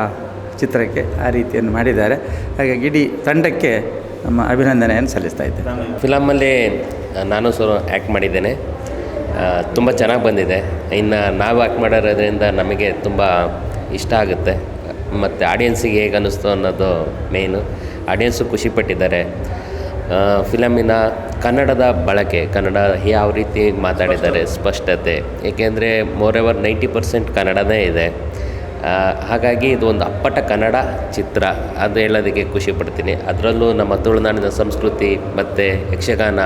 S6: ಚಿತ್ರಕ್ಕೆ ಆ ರೀತಿಯನ್ನು ಮಾಡಿದ್ದಾರೆ. ಹಾಗಾಗಿ ಇಡೀ ತಂಡಕ್ಕೆ ನಮ್ಮ ಅಭಿನಂದನೆಯನ್ನು ಸಲ್ಲಿಸ್ತಾ ಇದ್ದೇನೆ.
S7: ಫಿಲಮಲ್ಲಿ ನಾನು ಆ್ಯಕ್ಟ್ ಮಾಡಿದ್ದೇನೆ. ತುಂಬ ಚೆನ್ನಾಗಿ ಬಂದಿದೆ. ಇನ್ನು ನಾವು ಆ್ಯಕ್ಟ್ ಮಾಡಿರೋದ್ರಿಂದ ನಮಗೆ ತುಂಬ ಇಷ್ಟ ಆಗುತ್ತೆ. ಮತ್ತು ಆಡಿಯನ್ಸಿಗೆ ಹೇಗೆ ಅನ್ನಿಸ್ತು ಅನ್ನೋದು ಮೇಯ್ನು. ಆಡಿಯನ್ಸು ಖುಷಿಪಟ್ಟಿದ್ದಾರೆ. ಫಿಲಮಿನ ಕನ್ನಡದ ಬಳಕೆ, ಕನ್ನಡ ಯಾವ ರೀತಿ ಮಾತಾಡಿದ್ದಾರೆ, ಸ್ಪಷ್ಟತೆ, ಏಕೆಂದರೆ ಮೋರೆವರ್ 90% ಕನ್ನಡನೇ ಇದೆ. ಹಾಗಾಗಿ ಇದು ಒಂದು ಅಪ್ಪಟ ಕನ್ನಡ ಚಿತ್ರ, ಅದು ಹೇಳೋದಕ್ಕೆ ಖುಷಿಪಡ್ತೀನಿ. ಅದರಲ್ಲೂ ನಮ್ಮ ತುಳುನಾಡಿನ ಸಂಸ್ಕೃತಿ ಮತ್ತು ಯಕ್ಷಗಾನ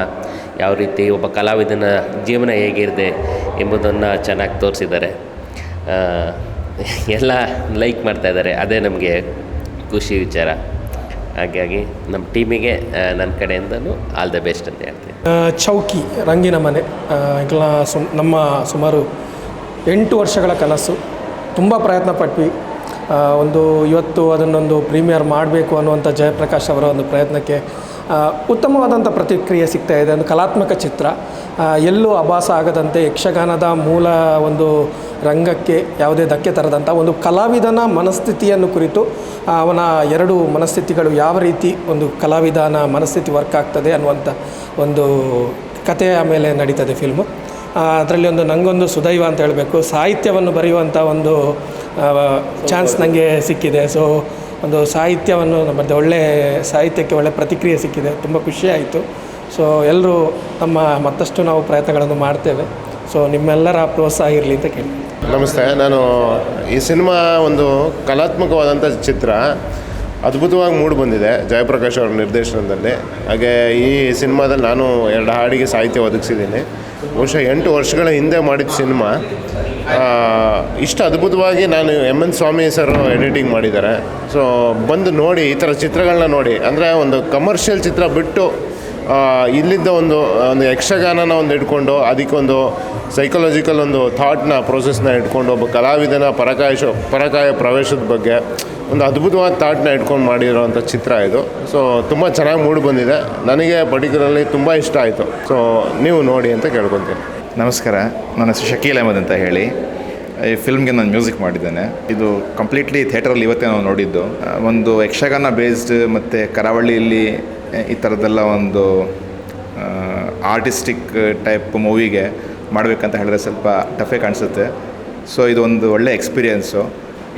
S7: ಯಾವ ರೀತಿ ಒಬ್ಬ ಕಲಾವಿದನ ಜೀವನ ಹೇಗಿರುತ್ತೆ ಎಂಬುದನ್ನು ಚೆನ್ನಾಗಿ ತೋರಿಸಿದ್ದಾರೆ. ಎಲ್ಲ ಲೈಕ್ ಮಾಡ್ತಾಯಿದ್ದಾರೆ, ಅದೇ ನಮಗೆ ಖುಷಿ ವಿಚಾರ. ಹಾಗಾಗಿ ನಮ್ಮ ಟೀಮಿಗೆ ನನ್ನ ಕಡೆಯಿಂದಲೂ ಆಲ್ ದ ಬೆಸ್ಟ್ ಅಂತ ಹೇಳ್ತೀನಿ.
S8: ಚೌಕಿ ರಂಗಿನ ಮನೆ ನಮ್ಮ ಸುಮಾರು 8 ವರ್ಷಗಳ ಕನಸು. ತುಂಬ ಪ್ರಯತ್ನ ಪಟ್ವಿ. ಇವತ್ತು ಅದನ್ನೊಂದು ಪ್ರೀಮಿಯರ್ ಮಾಡಬೇಕು ಅನ್ನುವಂಥ ಜಯಪ್ರಕಾಶ್ ಅವರ ಒಂದು ಪ್ರಯತ್ನಕ್ಕೆ ಉತ್ತಮವಾದಂಥ ಪ್ರತಿಕ್ರಿಯೆ ಸಿಗ್ತಾಯಿದೆ. ಒಂದು ಕಲಾತ್ಮಕ ಚಿತ್ರ, ಎಲ್ಲೂ ಅಭಾಸ ಆಗದಂತೆ ಯಕ್ಷಗಾನದ ಮೂಲ ಒಂದು ರಂಗಕ್ಕೆ ಯಾವುದೇ ಧಕ್ಕೆ ತರದಂಥ ಒಂದು ಕಲಾವಿದನ ಮನಸ್ಥಿತಿಯನ್ನು ಕುರಿತು, ಅವನ 2 ಮನಸ್ಥಿತಿಗಳು ಯಾವ ರೀತಿ ಒಂದು ಕಲಾವಿದನ ಮನಸ್ಥಿತಿ ವರ್ಕ್ ಆಗ್ತದೆ ಅನ್ನುವಂಥ ಒಂದು ಕಥೆಯ ಮೇಲೆ ನಡೀತದೆ ಫಿಲ್ಮು. ಅದರಲ್ಲಿ ನನಗೊಂದು ಸುದೈವ ಅಂತ ಹೇಳಬೇಕು, ಸಾಹಿತ್ಯವನ್ನು ಬರೆಯುವಂಥ ಒಂದು ಚಾನ್ಸ್ ನನಗೆ ಸಿಕ್ಕಿದೆ. ಸೊ ಒಂದು ಸಾಹಿತ್ಯವನ್ನು ಬರೆದ ಒಳ್ಳೆಯ ಸಾಹಿತ್ಯಕ್ಕೆ ಒಳ್ಳೆಯ ಪ್ರತಿಕ್ರಿಯೆ ಸಿಕ್ಕಿದೆ. ತುಂಬ ಖುಷಿಯಾಯಿತು. ಸೊ ಎಲ್ಲರೂ ಮತ್ತಷ್ಟು ನಾವು ಪ್ರಯತ್ನಗಳನ್ನು ಮಾಡ್ತೇವೆ. ಸೊ ನಿಮ್ಮೆಲ್ಲರ ಪ್ರೋತ್ಸಾಹ ಇರಲಿ ಅಂತ ಕೇಳಿ.
S9: ನಮಸ್ತೆ. ನಾನು ಈ ಸಿನಿಮಾ ಒಂದು ಕಲಾತ್ಮಕವಾದಂಥ ಚಿತ್ರ, ಅದ್ಭುತವಾಗಿ ಮೂಡಿ ಬಂದಿದೆ ಜಯಪ್ರಕಾಶ್ ಅವರ ನಿರ್ದೇಶನದಲ್ಲಿ. ಹಾಗೆ ಈ ಸಿನಿಮಾದಲ್ಲಿ ನಾನು 2 ಹಾಡಿಗೆ ಸಾಹಿತ್ಯ ಒದಗಿಸಿದ್ದೀನಿ. ಬಹುಶಃ 8 ವರ್ಷಗಳ ಹಿಂದೆ ಮಾಡಿದ ಸಿನಿಮಾ. ಇಷ್ಟು ಅದ್ಭುತವಾಗಿ ನಾನು MN ಸ್ವಾಮಿ ಸರ್ ಎಡಿಟಿಂಗ್ ಮಾಡಿದ್ದಾರೆ. ಸೊ ಬಂದು ನೋಡಿ, ಈ ಥರ ಚಿತ್ರಗಳನ್ನ ನೋಡಿ, ಅಂದರೆ ಒಂದು ಕಮರ್ಷಿಯಲ್ ಚಿತ್ರ ಬಿಟ್ಟು ಇಲ್ಲಿದ್ದ ಒಂದು ಯಕ್ಷಗಾನನ ಒಂದು ಇಟ್ಕೊಂಡು ಅದಕ್ಕೊಂದು ಸೈಕಲಾಜಿಕಲ್ ಒಂದು ಥಾಟ್ನ ಪ್ರೋಸೆಸ್ನ ಇಟ್ಕೊಂಡು ಒಬ್ಬ ಕಲಾವಿದನ ಪರಕಾಯ ಪ್ರವೇಶದ ಬಗ್ಗೆ ಒಂದು ಅದ್ಭುತವಾದ ಥಾಟ್ನ ಇಟ್ಕೊಂಡು ಮಾಡಿರೋವಂಥ ಚಿತ್ರ ಇದು. ಸೊ ತುಂಬ ಚೆನ್ನಾಗಿ ಮೂಡಿ ಬಂದಿದೆ. ನನಗೆ ಪರ್ಟಿಕ್ಯುಲರ್ಲಿ ತುಂಬ ಇಷ್ಟ ಆಯಿತು. ಸೊ ನೀವು ನೋಡಿ ಅಂತ ಕೇಳ್ಕೊತೀನಿ.
S11: ನಮಸ್ಕಾರ, ನನ್ನ ಹೆಸರು ಶಕೀಲ್ ಅಹಮದ್ ಅಂತ ಹೇಳಿ. ಈ ಫಿಲ್ಮ್ಗೆ ನಾನು ಮ್ಯೂಸಿಕ್ ಮಾಡಿದ್ದೇನೆ. ಇದು ಕಂಪ್ಲೀಟ್ಲಿ ಥಿಯೇಟ್ರಲ್ಲಿ ಇವತ್ತೇ ನಾವು ನೋಡಿದ್ದು. ಒಂದು ಯಕ್ಷಗಾನ ಬೇಸ್ಡ್ ಮತ್ತು ಕರಾವಳಿಯಲ್ಲಿ ಈ ಥರದ್ದೆಲ್ಲ ಒಂದು ಆರ್ಟಿಸ್ಟಿಕ್ ಟೈಪ್ ಮೂವಿಗೆ ಮಾಡಬೇಕಂತ ಹೇಳಿದ್ರೆ ಸ್ವಲ್ಪ ಟಫೇ ಕಾಣಿಸುತ್ತೆ. ಸೊ ಇದು ಒಂದು ಒಳ್ಳೆಯ ಎಕ್ಸ್ಪೀರಿಯೆನ್ಸು.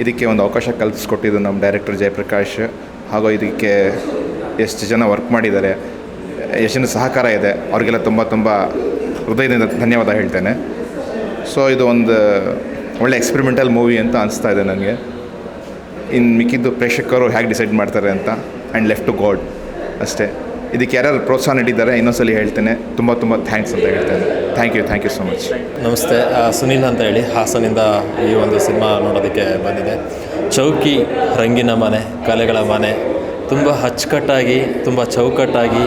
S11: ಇದಕ್ಕೆ ಒಂದು ಅವಕಾಶ ಕಲ್ಪಿಸ್ಕೊಟ್ಟಿದ್ದು ನಮ್ಮ ಡೈರೆಕ್ಟರ್ ಜಯಪ್ರಕಾಶ್, ಹಾಗೂ ಇದಕ್ಕೆ ಎಷ್ಟು ಜನ ವರ್ಕ್ ಮಾಡಿದ್ದಾರೆ, ಎಷ್ಟು ಜನ ಸಹಕಾರ ಇದೆ, ಅವ್ರಿಗೆಲ್ಲ ತುಂಬ ಹೃದಯದಿಂದ ಧನ್ಯವಾದ ಹೇಳ್ತೇನೆ. ಸೊ ಇದು ಒಂದು ಒಳ್ಳೆ ಎಕ್ಸ್ಪೆರಿಮೆಂಟಲ್ ಮೂವಿ ಅಂತ ಅನಿಸ್ತಾ ಇದೆ ನನಗೆ. ಇನ್ನು ಮಿಕ್ಕಿದ್ದು ಪ್ರೇಕ್ಷಕರು ಹೇಗೆ ಡಿಸೈಡ್ ಮಾಡ್ತಾರೆ ಅಂತ, ಆ್ಯಂಡ್ ಲೆಫ್ಟ್ ಟು ಗಾಡ್ ಅಷ್ಟೇ. ಇದಕ್ಕೆ ಯಾರ್ಯಾರು ಪ್ರೋತ್ಸಾಹ ನೀಡಿದ್ದಾರೆ ಇನ್ನೊಂದ್ಸಲಿ ಹೇಳ್ತೇನೆ. ತುಂಬ ಥ್ಯಾಂಕ್ಸ್ ಅಂತ ಹೇಳ್ತೇನೆ. Thank you so much.
S12: ನಮಸ್ತೆ, ಸುನೀಲ್ ಅಂತ ಹೇಳಿ ಹಾಸನಿಂದ ಈ ಒಂದು ಸಿನಿಮಾ ನೋಡೋದಕ್ಕೆ ಬಂದಿದೆ. ಚೌಕಿ ರಂಗಿನ ಮನೆ, ಕಲೆಗಳ ಮನೆ, ತುಂಬ ಅಚ್ಚುಕಟ್ಟಾಗಿ, ತುಂಬ ಚೌಕಟ್ಟಾಗಿ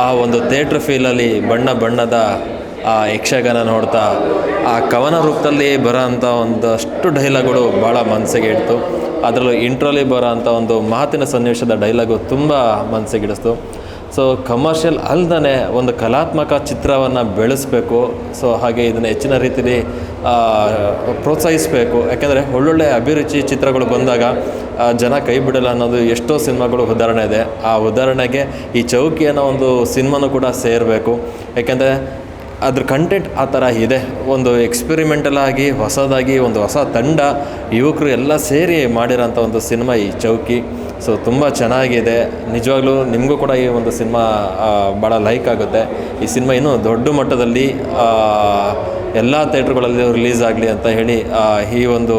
S12: ಆ ಒಂದು ಥಿಯೇಟ್ರ್ ಫೀಲಲ್ಲಿ ಬಣ್ಣದ ಆ ಯಕ್ಷಗಾನ ನೋಡ್ತಾ ಆ ಕವನ ರೂಪದಲ್ಲಿ ಬರೋಂಥ ಒಂದಷ್ಟು ಡೈಲಾಗ್ಗಳು ಭಾಳ ಮನಸ್ಸಿಗೆ ಇಡ್ತು. ಅದರಲ್ಲೂ ಇಂಟ್ರೋಲಿ ಬರೋ ಅಂಥ ಒಂದು ಮಾತಿನ ಸನ್ನಿವೇಶದ ಡೈಲಾಗು ತುಂಬ ಮನಸ್ಸಿಗಿಡಿಸ್ತು. ಸೊ ಕಮರ್ಷಿಯಲ್ ಅಲ್ಲದೇ ಒಂದು ಕಲಾತ್ಮಕ ಚಿತ್ರವನ್ನು ಬೆಳೆಸಬೇಕು. ಸೊ ಹಾಗೆ ಇದನ್ನು ಹೆಚ್ಚಿನ ರೀತಿಯಲ್ಲಿ ಪ್ರೋತ್ಸಾಹಿಸಬೇಕು. ಯಾಕೆಂದರೆ ಒಳ್ಳೊಳ್ಳೆ ಅಭಿರುಚಿ ಚಿತ್ರಗಳು ಬಂದಾಗ ಜನ ಕೈ ಬಿಡಲ್ಲ ಅನ್ನೋದು ಎಷ್ಟೋ ಸಿನಿಮಾಗಳು ಉದಾಹರಣೆ ಇದೆ. ಆ ಉದಾಹರಣೆಗೆ ಈ ಚೌಕಿ ಅನ್ನೋ ಒಂದು ಸಿನಿಮಾನೂ ಕೂಡ ಸೇರಬೇಕು. ಯಾಕೆಂದರೆ ಅದ್ರ ಕಂಟೆಂಟ್ ಆ ಥರ ಇದೆ. ಒಂದು ಎಕ್ಸ್ಪೆರಿಮೆಂಟಲ್ ಆಗಿ ಹೊಸದಾಗಿ ಒಂದು ಹೊಸ ತಂಡ ಯುವಕರು ಎಲ್ಲ ಸೇರಿ ಮಾಡಿರೋಂಥ ಒಂದು ಸಿನಿಮಾ ಈ ಚೌಕಿ. ಸೊ ತುಂಬ ಚೆನ್ನಾಗಿದೆ. ನಿಜವಾಗ್ಲೂ ನಿಮಗೂ ಕೂಡ ಈ ಒಂದು ಸಿನಿಮಾ ಭಾಳ ಲೈಕ್ ಆಗುತ್ತೆ. ಈ ಸಿನಿಮಾ ಇನ್ನೂ ದೊಡ್ಡ ಮಟ್ಟದಲ್ಲಿ ಎಲ್ಲ ಥಿಯೇಟ್ರ್ಗಳಲ್ಲಿ ರಿಲೀಸ್ ಆಗಲಿ ಅಂತ ಹೇಳಿ ಈ ಒಂದು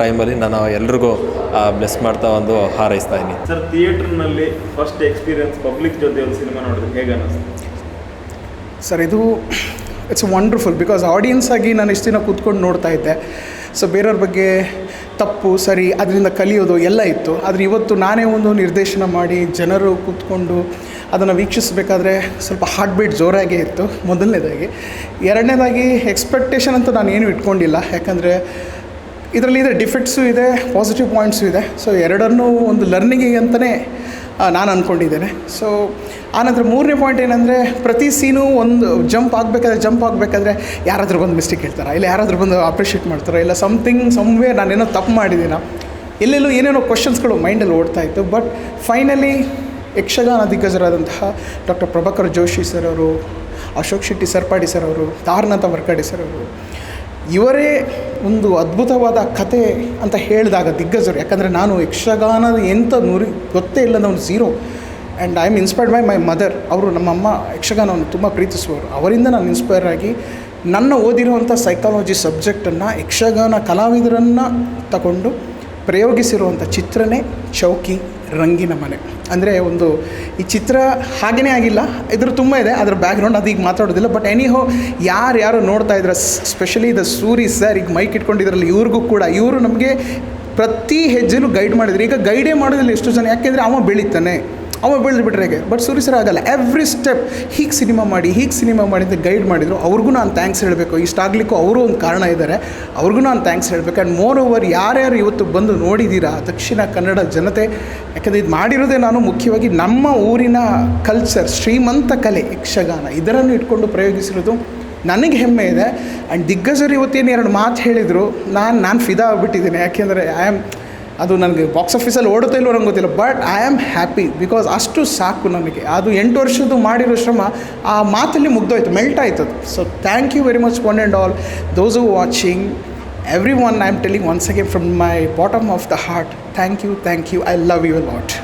S12: ಟೈಮಲ್ಲಿ ನಾನು ಎಲ್ರಿಗೂ ಬ್ಲೆಸ್ ಮಾಡ್ತಾ ಒಂದು ಹಾರೈಸ್ತಾ ಇದ್ದೀನಿ.
S26: ಸರ್, ಥಿಯೇಟ್ರ್ನಲ್ಲಿ ಫಸ್ಟ್ ಎಕ್ಸ್ಪೀರಿಯನ್ಸ್ ಪಬ್ಲಿಕ್ ಜೊತೆ ಒಂದು ಸಿನಿಮಾ ನೋಡಿದ್ರೆ ಹೇಗೆ ಅನ್ನಿಸ್ತು?
S13: ಸರ್, ಇದು ಇಟ್ಸ್ ವಂಡರ್ಫುಲ್. ಬಿಕಾಸ್ ಆಡಿಯನ್ಸ್ ಆಗಿ ನಾನು ಇಷ್ಟು ದಿನ ಕೂತ್ಕೊಂಡು ನೋಡ್ತಾ ಇದ್ದೆ. ಸೊ ಬೇರೆಯವ್ರ ಬಗ್ಗೆ ತಪ್ಪು ಸರಿ ಅದರಿಂದ ಕಲಿಯೋದು ಎಲ್ಲ ಇತ್ತು. ಆದರೆ ಇವತ್ತು ನಾನೇ ಒಂದು ನಿರ್ದೇಶನ ಮಾಡಿ ಜನರು ಕೂತ್ಕೊಂಡು ಅದನ್ನು ವೀಕ್ಷಿಸಬೇಕಾದ್ರೆ ಸ್ವಲ್ಪ ಹಾರ್ಟ್ ಬೀಟ್ ಜೋರಾಗೇ ಇತ್ತು ಮೊದಲನೇದಾಗಿ. ಎರಡನೇದಾಗಿ ಎಕ್ಸ್ಪೆಕ್ಟೇಷನ್ ಅಂತೂ ನಾನು ಏನೂ ಇಟ್ಕೊಂಡಿಲ್ಲ. ಯಾಕಂದರೆ ಇದರಲ್ಲಿ ಡಿಫೆಕ್ಟ್ಸು ಇದೆ, ಪಾಸಿಟಿವ್ ಪಾಯಿಂಟ್ಸು ಇದೆ. ಸೊ ಎರಡನ್ನೂ ಒಂದು ಲರ್ನಿಂಗಿಗೆ ಅಂತಲೇ ನಾನು ಅಂದ್ಕೊಂಡಿದ್ದೇನೆ. ಸೊ ಆನಂತರ ಮೂರನೇ ಪಾಯಿಂಟ್ ಏನಂದರೆ, ಪ್ರತಿ ಸೀನು ಒಂದು ಜಂಪ್ ಆಗಬೇಕಾದ್ರೆ ಯಾರಾದರೂ ಬಂದು ಮಿಸ್ಟೇಕ್ ಹೇಳ್ತಾರೆ, ಇಲ್ಲ ಯಾರಾದರೂ ಬಂದು ಅಪ್ರಿಷಿಯೇಟ್ ಮಾಡ್ತಾರೆ, ಇಲ್ಲ ಸಮ್ವೇ ನಾನೇನೋ ತಪ್ಪು ಮಾಡಿದ್ದೀನ, ಎಲ್ಲೆಲ್ಲೋ ಏನೇನೋ ಕ್ವಶನ್ಸ್ಗಳು ಮೈಂಡಲ್ಲಿ ಓಡ್ತಾ ಇತ್ತು. ಬಟ್ ಫೈನಲಿ ಯಕ್ಷಗಾನ ದಿಗ್ಗಜರಾದಂತಹ ಡಾಕ್ಟರ್ ಪ್ರಭಾಕರ್ ಜೋಶಿ ಸರ್ ಅವರು, ಅಶೋಕ್ ಶೆಟ್ಟಿ ಸರ್ಪಾಡಿ ಸರ್ ಅವರು, ತಾರನಾಥ ವರ್ಕಾಡಿ ಸರ್ ಅವರು, ಇವರೇ ಒಂದು ಅದ್ಭುತವಾದ ಕತೆ ಅಂತ ಹೇಳಿದಾಗ ದಿಗ್ಗಜರು. ಯಾಕಂದರೆ ನಾನು ಯಕ್ಷಗಾನದ ಎಂಥ ಗೊತ್ತೇ ಇಲ್ಲದ ಒಂದು zero. And I am inspired by my mother. ಅವರು ನಮ್ಮಮ್ಮ ಯಕ್ಷಗಾನವನ್ನು ತುಂಬ ಪ್ರೀತಿಸುವವರು. ಅವರಿಂದ ನಾನು ಇನ್ಸ್ಪೈರ್ ಆಗಿ ನನ್ನ ಓದಿರುವಂಥ ಸೈಕಾಲಜಿ ಸಬ್ಜೆಕ್ಟನ್ನು ಯಕ್ಷಗಾನ ಕಲಾವಿದರನ್ನು ತಗೊಂಡು ಪ್ರಯೋಗಿಸಿರುವಂಥ ಚಿತ್ರನೇ ಚೌಕಿ ರಂಗಿನ ಮನೆ. ಅಂದರೆ ಒಂದು ಈ ಚಿತ್ರ ಹಾಗೇ ಆಗಿಲ್ಲ, ಇದ್ರ ತುಂಬ ಇದೆ, ಅದರ ಬ್ಯಾಕ್ಗ್ರೌಂಡ್ ಅದು ಈಗ ಮಾತಾಡೋದಿಲ್ಲ. ಬಟ್ ಎನಿಹೋ ಯಾರು ನೋಡ್ತಾ ಇದ್ರೆ, ಸ್ಪೆಷಲಿ ದ ಸೂರಿ ಸರ್ ಈಗ ಮೈಕ್ ಇಟ್ಕೊಂಡಿದ್ರಲ್ಲ, ಇವ್ರಿಗೂ ಕೂಡ ಇವರು ನಮಗೆ ಪ್ರತಿ ಹೆಜ್ಜೆಲೂ ಗೈಡ್ ಮಾಡಿದ್ರು. ಈಗ ಗೈಡೇ ಮಾಡೋದಿಲ್ಲ ಎಷ್ಟು ಜನ, ಯಾಕೆಂದರೆ ಅವ ಬೆಳೀತಾನೆ, ಅವ ಬೆಳೆದು ಬಿಟ್ರೆ ಹೇಗೆ. ಬಟ್ ಸೂರಿ ಸರ್ ಆಗಲ್ಲ, ಎವ್ರಿ ಸ್ಟೆಪ್ ಹೀಗೆ ಸಿನಿಮಾ ಮಾಡಿ ಅಂತ ಗೈಡ್ ಮಾಡಿದರು. ಅವ್ರಿಗೂ ನಾನು ಥ್ಯಾಂಕ್ಸ್ ಹೇಳಬೇಕು. ಇಷ್ಟಾಗಲಿಕ್ಕೂ ಅವರು ಒಂದು ಕಾರಣ ಇದ್ದಾರೆ, ಅವ್ರಿಗೂ ನಾನು ಥ್ಯಾಂಕ್ಸ್ ಹೇಳಬೇಕು. ಆ್ಯಂಡ್ ಮೋರ್ ಓವರ್ ಯಾರ್ಯಾರು ಇವತ್ತು ಬಂದು ನೋಡಿದ್ದೀರಾ ದಕ್ಷಿಣ ಕನ್ನಡ ಜನತೆ, ಯಾಕಂದರೆ ಇದು ಮಾಡಿರೋದೇ ನಾನು ಮುಖ್ಯವಾಗಿ ನಮ್ಮ ಊರಿನ ಕಲ್ಚರ್, ಶ್ರೀಮಂತ ಕಲೆ ಯಕ್ಷಗಾನ, ಇದರನ್ನು ಇಟ್ಕೊಂಡು ಪ್ರಯೋಗಿಸಿರೋದು ನನಗೆ ಹೆಮ್ಮೆ ಇದೆ. ಆ್ಯಂಡ್ ದಿಗ್ಗಜರು ಇವತ್ತೇನು ಎರಡು ಮಾತು ಹೇಳಿದರು, ನಾನು ಫಿದಾ ಆಗಿಬಿಟ್ಟಿದ್ದೀನಿ. ಯಾಕೆಂದರೆ ಅದು ನನಗೆ ಬಾಕ್ಸ್ ಆಫೀಸಲ್ಲಿ ಓಡುತ್ತಾ ಇಲ್ಲೋ ನಂಗೆ ಗೊತ್ತಿಲ್ಲ, but I am happy. Because ಅಷ್ಟು ಸಾಕು ನನಗೆ. ಅದು 8 ವರ್ಷದ್ದು ಮಾಡಿರೋ ಶ್ರಮ ಆ ಮಾತಲ್ಲಿ ಮುಗ್ದೋಯ್ತು, ಮೆಲ್ಟ್ ಆಯ್ತು ಅದು. So thank you very much one and all those who watching, everyone. I am telling once again from my bottom of the heart, thank you, I love you a lot.